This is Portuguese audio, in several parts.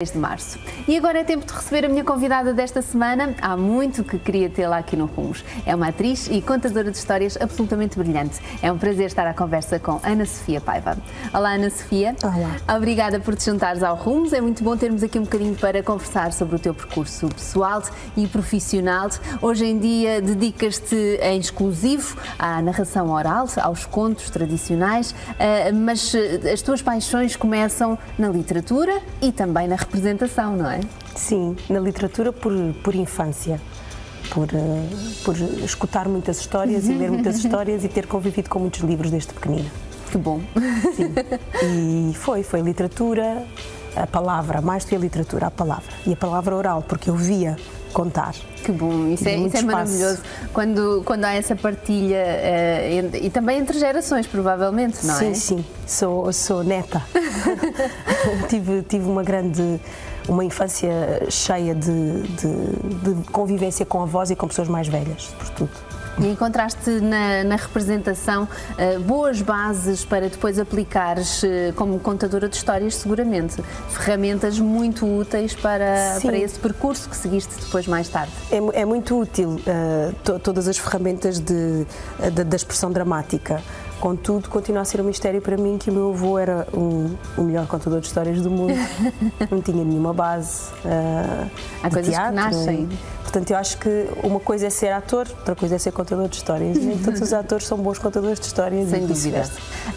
De março. E agora é tempo de receber a minha convidada desta semana. Há muito que queria tê-la aqui no Rumos. É uma atriz e contadora de histórias absolutamente brilhante. É um prazer estar à conversa com Ana Sofia Paiva. Olá, Ana Sofia. Olá. Obrigada por te juntares ao Rumos. É muito bom termos aqui um bocadinho para conversar sobre o teu percurso pessoal e profissional. Hoje em dia dedicas-te em exclusivo à narração oral, aos contos tradicionais, mas as tuas paixões começam na literatura e também na representação, não é? Sim, na literatura por infância, por escutar muitas histórias e ler muitas histórias e ter convivido com muitos livros desde pequenina. Que bom! Sim, e foi literatura, a palavra, mais do que a literatura, a palavra. E a palavra oral, porque eu via contar. Que bom, isso é maravilhoso. Quando há essa partilha, e também entre gerações, provavelmente, não é? Sim, sou neta. tive uma infância cheia de convivência com avós e com pessoas mais velhas, sobretudo. E encontraste na representação boas bases para depois aplicares como contadora de histórias, seguramente. Ferramentas muito úteis para esse percurso que seguiste depois mais tarde. É muito útil todas as ferramentas da expressão dramática. Contudo, continua a ser um mistério para mim que o meu avô era o melhor contador de histórias do mundo. Não tinha nenhuma base Há coisas teatro, que nascem. Portanto, eu acho que uma coisa é ser ator, outra coisa é ser contador de histórias. Nem todos os atores são bons contadores de histórias. Sem dúvida.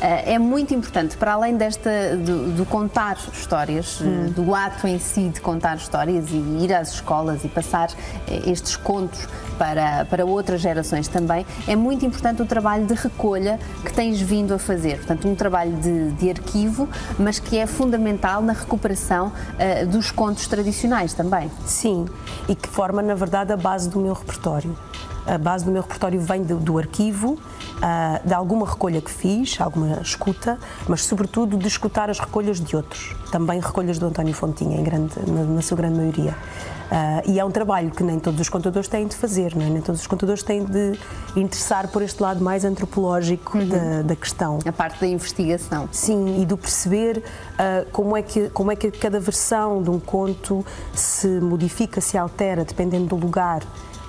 É muito importante, para além do contar histórias, do ato em si de contar histórias e ir às escolas e passar estes contos para outras gerações também, é muito importante o trabalho de recolha que tens vindo a fazer. Portanto, um trabalho de arquivo, mas que é fundamental na recuperação dos contos tradicionais também. Sim, e que forma, na verdade, a base do meu repertório. A base do meu repertório vem do arquivo, de alguma recolha que fiz, alguma escuta, mas sobretudo de escutar as recolhas de outros. Também recolhas do António Fontinha, na sua grande maioria. E é um trabalho que nem todos os contadores têm de fazer, não é? Nem todos os contadores têm de interessar por este lado mais antropológico da questão. A parte da investigação. Sim, e do perceber como é que cada versão de um conto se modifica, se altera, dependendo do lugar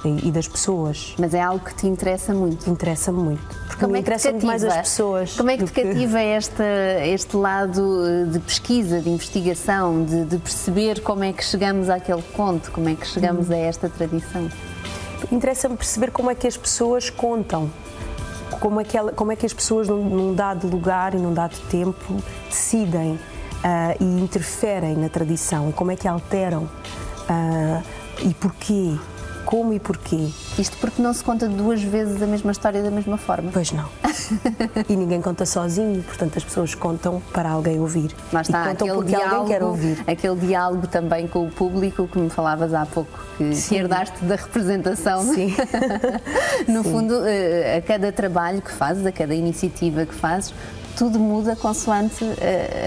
e das pessoas. Mas é algo que te interessa muito? Interessa-me muito. Porque me interessam muito mais as pessoas. Como é que te cativa este lado de pesquisa, de investigação, de perceber como é que chegamos àquele conto, como é que chegamos a esta tradição? Interessa-me perceber como é que as pessoas contam. Como é que as pessoas num dado lugar e num dado tempo decidem e interferem na tradição e como é que alteram e porquê. Como e porquê? Isto porque não se conta duas vezes a mesma história da mesma forma. Pois não. E ninguém conta sozinho, portanto as pessoas contam para alguém ouvir. Lá está, e contam porque alguém quer ouvir. Aquele diálogo também com o público que me falavas há pouco, que herdaste da representação. Sim. No fundo, a cada trabalho que fazes, a cada iniciativa que fazes, tudo muda consoante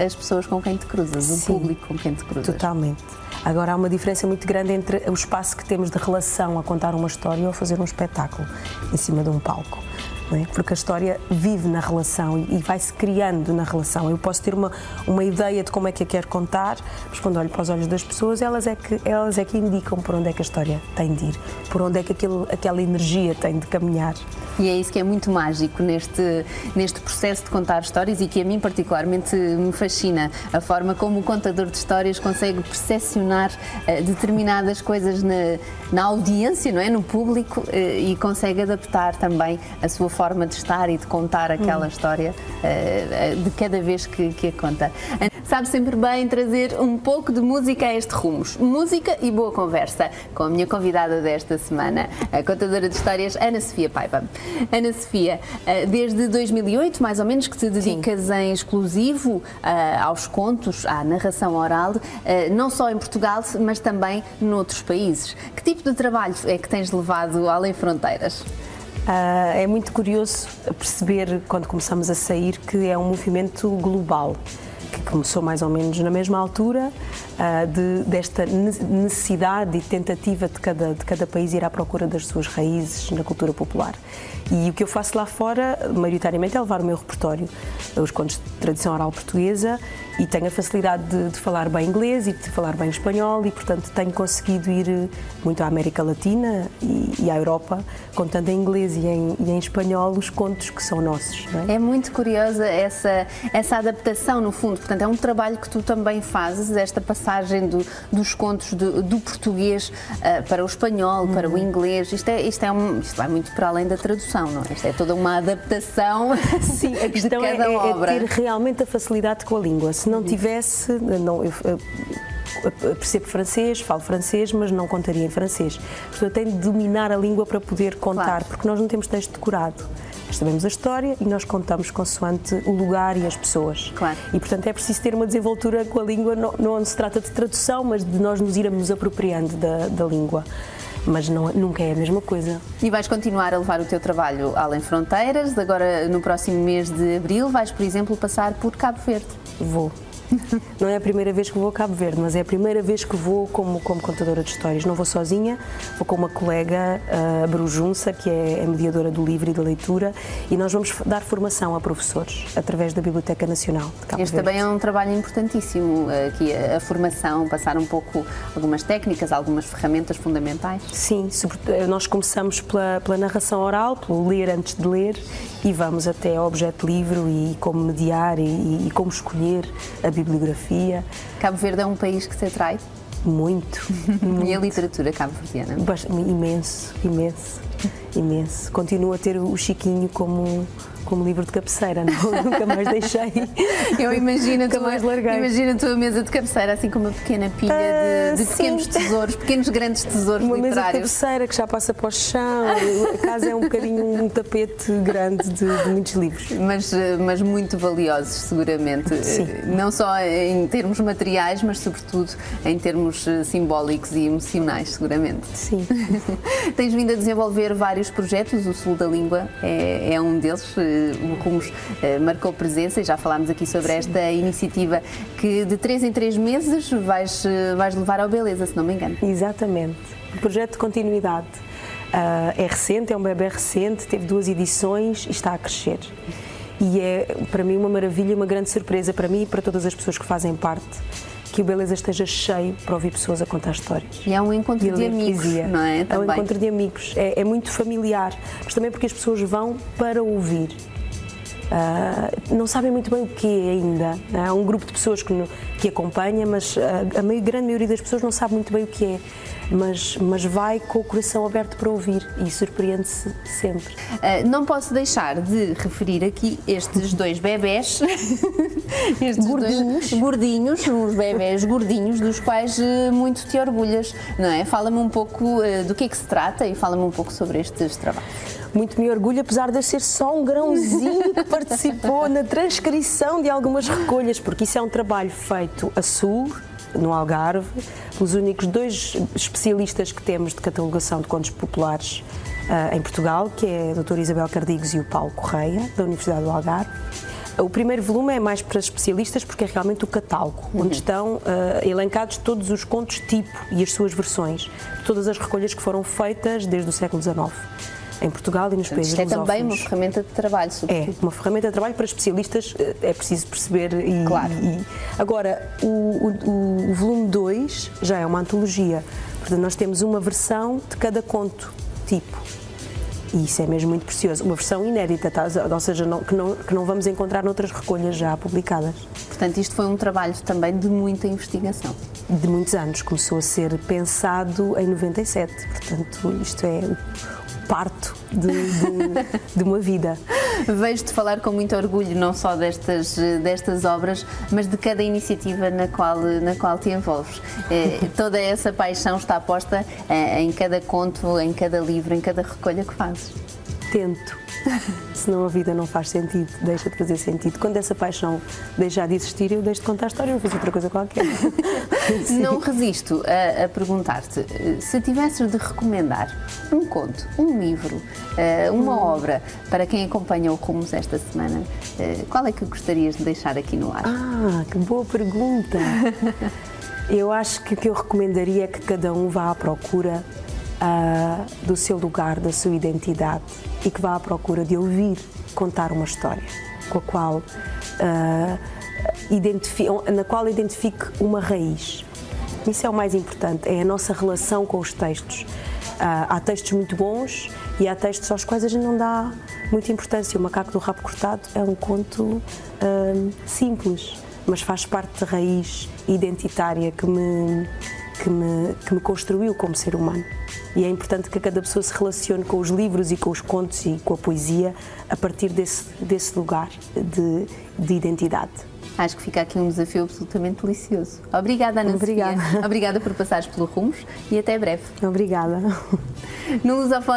as pessoas com quem te cruzas, o público com quem te cruzas. Totalmente. Agora, há uma diferença muito grande entre o espaço que temos de relação a contar uma história ou a fazer um espetáculo em cima de um palco. Não é? Porque a história vive na relação e vai-se criando na relação. Eu posso ter uma ideia de como é que a quero contar, mas quando olho para os olhos das pessoas, elas é que indicam por onde é que a história tem de ir, por onde é que aquela energia tem de caminhar. E é isso que é muito mágico neste processo de contar histórias e que a mim particularmente me fascina, a forma como o contador de histórias consegue percepcionar determinadas coisas na audiência, não é? No público, e consegue adaptar também a sua forma de estar e de contar aquela história de cada vez que a conta. Sabe sempre bem trazer um pouco de música a este Rumos. Música e boa conversa com a minha convidada desta semana, a contadora de histórias Ana Sofia Paiva. Ana Sofia, desde 2008, mais ou menos, que te dedicas em exclusivo aos contos, à narração oral, não só em Portugal, mas também noutros países. Que tipo de trabalho é que tens levado além fronteiras? É muito curioso perceber, quando começamos a sair, que é um movimento global, que começou mais ou menos na mesma altura, desta necessidade e tentativa de cada país ir à procura das suas raízes na cultura popular. E o que eu faço lá fora, maioritariamente, é levar o meu repertório, os contos de tradição oral portuguesa, e tenho a facilidade de falar bem inglês e de falar bem espanhol, e portanto tenho conseguido ir muito à América Latina e à Europa, contando em inglês e em espanhol os contos que são nossos. Não é? É muito curiosa essa adaptação, no fundo. Portanto, é um trabalho que tu também fazes, esta passagem dos contos do português para o espanhol, para o inglês. Isto vai muito para além da tradução, não é? Isto é toda uma adaptação. Sim, a questão de cada obra. É ter realmente a facilidade com a língua. Se não tivesse, eu percebo francês, falo francês, mas não contaria em francês. Portanto, eu tenho de dominar a língua para poder contar, claro, porque nós não temos texto decorado. Nós sabemos a história e nós contamos consoante o lugar e as pessoas. Claro. E, portanto, é preciso ter uma desenvoltura com a língua, não se trata de tradução, mas de nós nos irmos apropriando da língua. Mas nunca é a mesma coisa. E vais continuar a levar o teu trabalho além fronteiras. Agora, no próximo mês de abril, vais, por exemplo, passar por Cabo Verde. Vou. Não é a primeira vez que vou a Cabo Verde, mas é a primeira vez que vou como contadora de histórias. Não vou sozinha, vou com uma colega, a Brujunça, que é a mediadora do livro e da leitura, e nós vamos dar formação a professores através da Biblioteca Nacional de Cabo Este Verde. também é um trabalho importantíssimo, aqui a formação, passar um pouco algumas técnicas, algumas ferramentas fundamentais. Sim, nós começamos pela narração oral, pelo ler antes de ler, e vamos até ao objeto livro e como mediar e como escolher a bibliografia. Cabo Verde é um país que te atrai? Muito. E a literatura cabo-verdiana? Imenso, imenso, imenso. Continuo a ter o Chiquinho como livro de cabeceira, nunca mais deixei. Eu imagino a tua mesa de cabeceira assim com uma pequena pilha de pequenos tesouros, pequenos grandes tesouros uma literários. Uma mesa de cabeceira que já passa para o chão, a casa é um bocadinho um tapete grande de muitos livros. Mas muito valiosos, seguramente. Sim. Não só em termos materiais, mas sobretudo em termos simbólicos e emocionais, seguramente. Sim. Tens vindo a desenvolver vários projetos, o Sul da Língua é um deles. O Rumos marcou presença e já falámos aqui sobre esta iniciativa que de 3 em 3 meses vais levar ao Beleza, se não me engano. Exatamente. Um projeto de continuidade. É recente, é um bebê recente, teve 2 edições e está a crescer. E é, para mim, uma maravilha, uma grande surpresa para mim e para todas as pessoas que fazem parte, que o Beleza esteja cheio para ouvir pessoas a contar histórias. E é um encontro de amigos, não é? É um encontro de amigos. É muito familiar, mas também porque as pessoas vão para ouvir. Não sabem muito bem o que é ainda. Há um grupo de pessoas que acompanha, mas a grande maioria das pessoas não sabe muito bem o que é. Mas vai com o coração aberto para ouvir e surpreende-se sempre. Não posso deixar de referir aqui estes 2 bebés, gordinhos, uns bebés gordinhos, dos quais muito te orgulhas, não é? Fala-me um pouco do que é que se trata e fala-me um pouco sobre estes trabalhos. Muito me orgulho, apesar de ser só um grãozinho que participou na transcrição de algumas recolhas, porque isso é um trabalho feito a sul, no Algarve, pelos únicos 2 especialistas que temos de catalogação de contos populares em Portugal, que é a Dra. Isabel Cardigos e o Paulo Correia, da Universidade do Algarve. O primeiro volume é mais para especialistas porque é realmente o catálogo, onde estão elencados todos os contos tipo e as suas versões, todas as recolhas que foram feitas desde o século XIX. Em Portugal e nos países lusófonos. É também uma ferramenta de trabalho, sobretudo. É uma ferramenta de trabalho para especialistas, é preciso perceber. Claro. Agora, o volume 2 já é uma antologia, portanto nós temos uma versão de cada conto tipo. E isso é mesmo muito precioso. Uma versão inédita, tá? Ou seja, que não vamos encontrar noutras recolhas já publicadas. Portanto, isto foi um trabalho também de muita investigação. De muitos anos. Começou a ser pensado em 97. Portanto, isto é parto de uma vida. Vejo-te falar com muito orgulho não só destas obras, mas de cada iniciativa na qual te envolves. Toda essa paixão está posta em cada conto, em cada livro, em cada recolha que fazes. tento. Senão a vida não faz sentido, deixa de fazer sentido. Quando essa paixão deixar de existir, eu deixo de contar a história e vou fazer outra coisa qualquer. Não resisto a perguntar-te, se tivesses de recomendar um conto, um livro, uma obra para quem acompanha o Rumos esta semana, qual é que gostarias de deixar aqui no ar? Ah, que boa pergunta! Eu acho que o que eu recomendaria é que cada um vá à procura do seu lugar, da sua identidade e que vá à procura de ouvir contar uma história com a qual na qual identifique uma raiz. Isso é o mais importante, é a nossa relação com os textos. Há textos muito bons e há textos aos quais a gente não dá muita importância. O Macaco do Rabo Cortado é um conto simples, mas faz parte da raiz identitária que me construiu como ser humano. E é importante que cada pessoa se relacione com os livros e com os contos e com a poesia a partir desse lugar de identidade. Acho que fica aqui um desafio absolutamente delicioso. Obrigada, Ana Obrigada. Sofia. Obrigada por passares pelo Rumos e até breve. Obrigada. No Lusofone